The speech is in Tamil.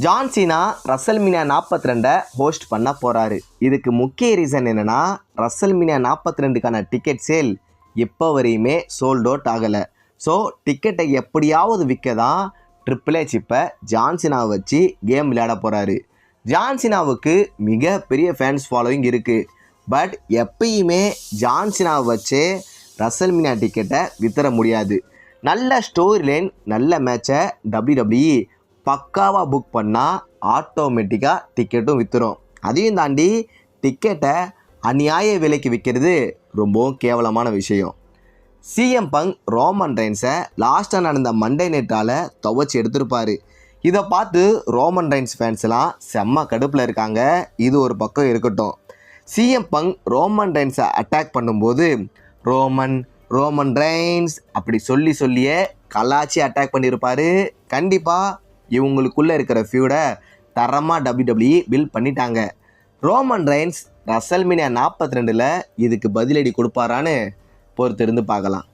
ஜான் சீனா ரசல்மீனியா 42 ஹோஸ்ட் பண்ண போகிறாரு. இதுக்கு முக்கிய ரீசன் என்னென்னா, ரசல்மீனியா 42க்கான டிக்கெட் சேல் இப்போ வரையுமே சோல்ட் அவுட் ஆகலை. ஸோ டிக்கெட்டை எப்படியாவது விற்க தான் ட்ரிபிள் ஹெச் இப்போ ஜான் சீனாவை வச்சு கேம் விளையாட போகிறாரு. ஜான் சீனாவுக்கு மிகப்பெரிய ஃபேன்ஸ் ஃபாலோவிங் இருக்குது. பட் எப்பயுமே ஜான் சீனாவை வச்சே ரசல்மீனியா டிக்கெட்டை வித்தர முடியாது. நல்ல ஸ்டோரி லைன், நல்ல மேட்சை WWE பக்காவாக புக் பண்ணால் ஆட்டோமேட்டிக்காக டிக்கெட்டும் விற்றுரும். அதையும் தாண்டி டிக்கெட்டை அநியாய விலைக்கு விற்கிறது ரொம்பவும் கேவலமான விஷயம். சிஎம் பங்க் ரோமன் ரெயின்ஸை லாஸ்ட்டாக நடந்த மண்டே நைட்டால் துவச்சி எடுத்திருப்பார். இதை பார்த்து ரோமன் ரெயின்ஸ் ஃபேன்ஸ்லாம் செம்ம கடுப்பில் இருக்காங்க. இது ஒரு பக்கம் இருக்கட்டும், சிஎம் பங்க் ரோமன் ரெயின்ஸை அட்டாக் பண்ணும்போது ரோமன் ரெயின்ஸ் அப்படி சொல்லியே கலாச்சி அட்டாக் பண்ணியிருப்பார். கண்டிப்பாக இவங்களுக்குள்ளே இருக்கிற ஃபியூடை தரமாக WWE பில்ட் பண்ணிட்டாங்க. ரோமன் ரெயின்ஸ் ரசல்மீனியா 42ல் இதுக்கு பதிலடி கொடுப்பாரான்னு பொறுத்திருந்து பார்க்கலாம்.